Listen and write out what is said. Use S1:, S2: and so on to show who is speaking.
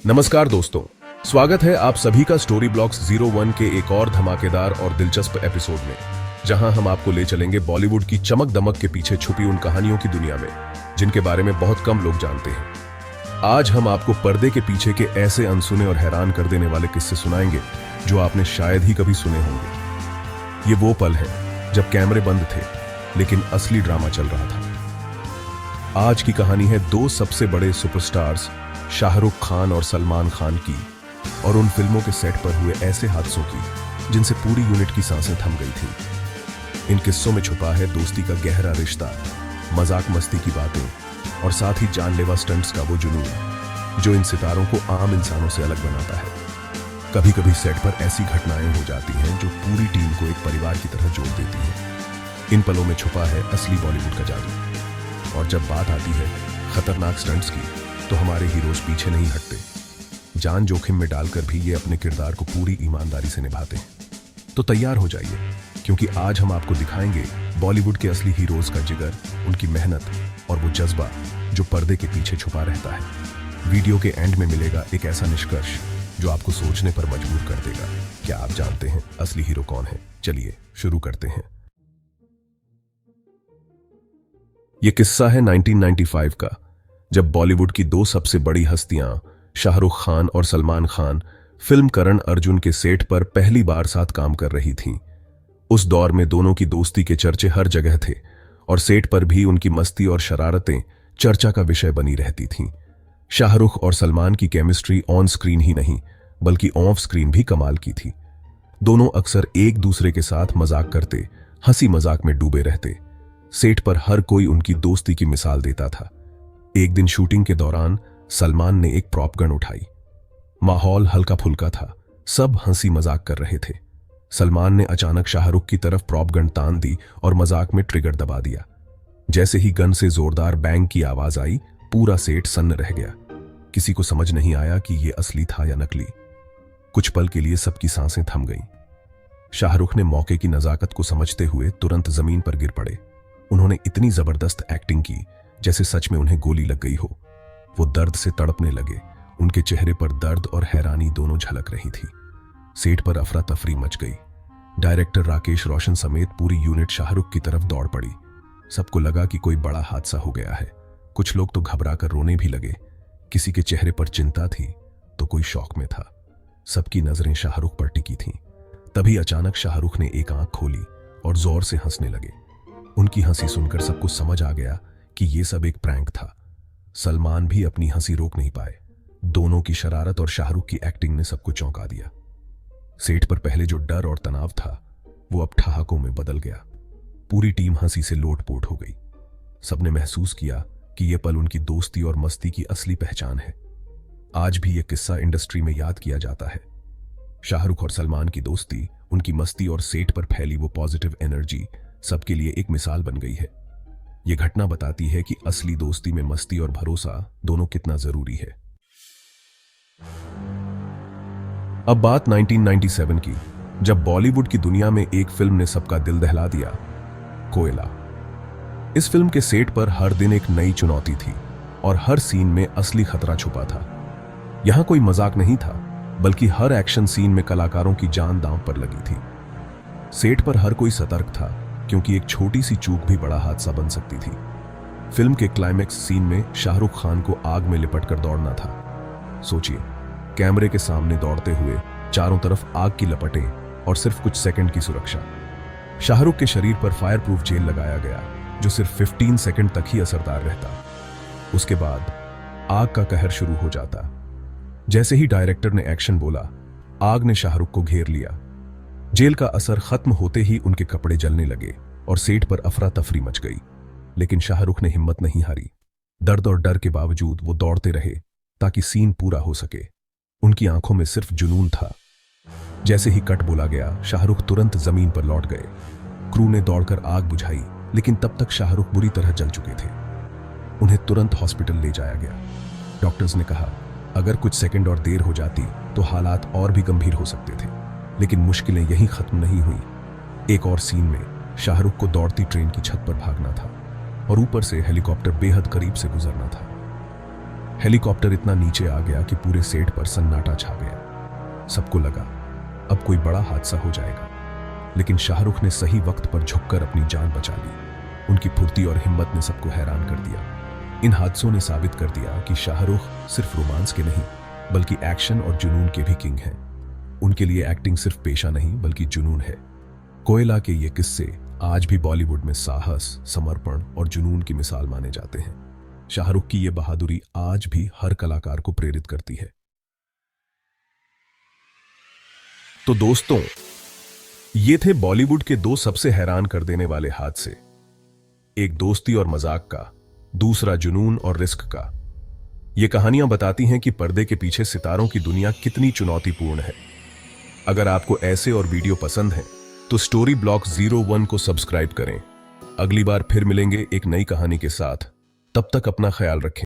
S1: नमस्कार दोस्तों, स्वागत है आप सभी का स्टोरी ब्लॉक्स 01 के एक और धमाकेदार और दिलचस्प एपिसोड में, जहां हम आपको ले चलेंगे बॉलीवुड की चमक दमक के पीछे छुपी उन कहानियों की दुनिया में जिनके बारे में बहुत कम लोग जानते हैं। आज हम आपको पर्दे के पीछे के ऐसे अनसुने और हैरान कर देने वाले किस्से सुनाएंगे जो आपने शायद ही कभी सुने होंगे। ये वो पल है जब कैमरे बंद थे लेकिन असली ड्रामा चल रहा था। आज की कहानी है दो सबसे बड़े सुपरस्टार्स शाहरुख खान और सलमान खान की, और उन फिल्मों के सेट पर हुए ऐसे हादसों की जिनसे पूरी यूनिट की सांसें थम गई थी। इन किस्सों में छुपा है दोस्ती का गहरा रिश्ता, मजाक मस्ती की बातें और साथ ही जानलेवा स्टंट्स का वो जुनून जो इन सितारों को आम इंसानों से अलग बनाता है। कभी कभी सेट पर ऐसी घटनाएं हो जाती हैं जो पूरी टीम को एक परिवार की तरह जोड़ देती हैं। इन पलों में छुपा है असली बॉलीवुड का जादू। और जब बात आती है खतरनाक स्टंट्स की, तो हमारे हीरोज पीछे नहीं हटते। जान जोखिम में डालकर भी ये अपने किरदार को पूरी ईमानदारी से निभाते हैं। तो तैयार हो जाइए, क्योंकि आज हम आपको दिखाएंगे बॉलीवुड के असली हीरोज का जिगर, उनकी मेहनत और वो जज्बा जो पर्दे के पीछे छुपा रहता है। वीडियो के एंड में मिलेगा एक ऐसा निष्कर्ष जो आपको सोचने पर मजबूर कर देगा। क्या आप जानते हैं असली हीरो कौन है? चलिए शुरू करते हैं। यह किस्सा है 1995 का, जब बॉलीवुड की दो सबसे बड़ी हस्तियां शाहरुख खान और सलमान खान फिल्म करण अर्जुन के सेट पर पहली बार साथ काम कर रही थीं। उस दौर में दोनों की दोस्ती के चर्चे हर जगह थे और सेट पर भी उनकी मस्ती और शरारतें चर्चा का विषय बनी रहती थीं। शाहरुख और सलमान की केमिस्ट्री ऑन स्क्रीन ही नहीं बल्कि ऑफ स्क्रीन भी कमाल की थी। दोनों अक्सर एक दूसरे के साथ मजाक करते, हंसी मजाक में डूबे रहते। सेट पर हर कोई उनकी दोस्ती की मिसाल देता था। एक दिन शूटिंग के दौरान सलमान ने एक प्रॉप गन उठाई। माहौल हल्का फुल्का था, सब हंसी मजाक कर रहे थे। सलमान ने अचानक शाहरुख की तरफ प्रॉप गन तान दी और मजाक में ट्रिगर दबा दिया। जैसे ही गन से जोरदार बैंग की आवाज आई, पूरा सेट सन्न रह गया। किसी को समझ नहीं आया कि यह असली था या नकली। कुछ पल के लिए सबकी सांसें थम गईं। शाहरुख ने मौके की नजाकत को समझते हुए तुरंत जमीन पर गिर पड़े। उन्होंने इतनी जबरदस्त एक्टिंग की जैसे सच में उन्हें गोली लग गई हो। वो दर्द से तड़पने लगे, उनके चेहरे पर दर्द और हैरानी दोनों झलक रही थी। सेट पर अफरा तफरी मच गई। डायरेक्टर राकेश रोशन समेत पूरी यूनिट शाहरुख की तरफ दौड़ पड़ी। सबको लगा कि कोई बड़ा हादसा हो गया है। कुछ लोग तो घबरा कर रोने भी लगे। किसी के चेहरे पर चिंता थी तो कोई शौक में था। सबकी नजरें शाहरुख पर टिकी थीं। तभी अचानक शाहरुख ने एक आंख खोली और जोर से हंसने लगे। उनकी हंसी सुनकर सबको समझ आ गया कि यह सब एक प्रैंक था। सलमान भी अपनी हंसी रोक नहीं पाए। दोनों की शरारत और शाहरुख की एक्टिंग ने सबको चौंका दिया। सेट पर पहले जो डर और तनाव था वो अब ठहाकों में बदल गया। पूरी टीम हंसी से लोटपोट हो गई। सबने महसूस किया कि यह पल उनकी दोस्ती और मस्ती की असली पहचान है। आज भी यह किस्सा इंडस्ट्री में याद किया जाता है। शाहरुख और सलमान की दोस्ती, उनकी मस्ती और सेट पर फैली वो पॉजिटिव एनर्जी सबके लिए एक मिसाल बन गई है। यह घटना बताती है कि असली दोस्ती में मस्ती और भरोसा दोनों कितना जरूरी है। अब बात 1997 की, जब बॉलीवुड की दुनिया में एक फिल्म ने सबका दिल दहला दिया, कोयला। इस फिल्म के सेट पर हर दिन एक नई चुनौती थी और हर सीन में असली खतरा छुपा था। यहां कोई मजाक नहीं था, बल्कि हर एक्शन सीन में कलाकारों की जान दांव पर लगी थी। सेट पर हर कोई सतर्क था, क्योंकि एक छोटी सी चूक भी बड़ा हादसा बन सकती थी। फिल्म के क्लाइमैक्स सीन में शाहरुख खान को आग में लिपटकर दौड़ना था। सोचिए, कैमरे के सामने दौड़ते हुए, चारों तरफ आग की लपटें और सिर्फ कुछ सेकंड की सुरक्षा। शाहरुख के शरीर पर फायर प्रूफ जेल लगाया गया जो सिर्फ 15 सेकंड तक ही असरदार रहता। उसके बाद आग का कहर शुरू हो जाता। जैसे ही डायरेक्टर ने एक्शन बोला, आग ने शाहरुख को घेर लिया। जेल का असर खत्म होते ही उनके कपड़े जलने लगे और सेट पर अफरा तफरी मच गई। लेकिन शाहरुख ने हिम्मत नहीं हारी। दर्द और डर के बावजूद वो दौड़ते रहे ताकि सीन पूरा हो सके। उनकी आंखों में सिर्फ जुनून था। जैसे ही कट बोला गया, शाहरुख तुरंत जमीन पर लौट गए। क्रू ने दौड़कर आग बुझाई, लेकिन तब तक शाहरुख बुरी तरह जल चुके थे। उन्हें तुरंत हॉस्पिटल ले जाया गया। डॉक्टर्स ने कहा अगर कुछ सेकंड और देर हो जाती तो हालात और भी गंभीर हो सकते थे। लेकिन मुश्किलें यहीं खत्म नहीं हुई। एक और सीन में शाहरुख को दौड़ती ट्रेन की छत पर भागना था और ऊपर से हेलीकॉप्टर बेहद करीब से गुजरना था। हेलीकॉप्टर इतना नीचे आ गया कि पूरे सेट पर सन्नाटा छा गया। सबको लगा अब कोई बड़ा हादसा हो जाएगा, लेकिन शाहरुख ने सही वक्त पर झुककर अपनी जान बचा ली। उनकी फुर्ती और हिम्मत ने सबको हैरान कर दिया। इन हादसों ने साबित कर दिया कि शाहरुख सिर्फ रोमांस के नहीं बल्कि एक्शन और जुनून के भी किंग हैं। उनके लिए एक्टिंग सिर्फ पेशा नहीं बल्कि जुनून है। कोयला के ये किस्से आज भी बॉलीवुड में साहस, समर्पण और जुनून की मिसाल माने जाते हैं। शाहरुख की यह बहादुरी आज भी हर कलाकार को प्रेरित करती है। तो दोस्तों, ये थे बॉलीवुड के दो सबसे हैरान कर देने वाले हादसे, एक दोस्ती और मजाक का, दूसरा जुनून और रिस्क का। ये कहानियां बताती हैं कि पर्दे के पीछे सितारों की दुनिया कितनी चुनौतीपूर्ण है। अगर आपको ऐसे और वीडियो पसंद हैं, तो स्टोरी ब्लॉक 01 को सब्सक्राइब करें। अगली बार फिर मिलेंगे एक नई कहानी के साथ। तब तक अपना ख्याल रखें।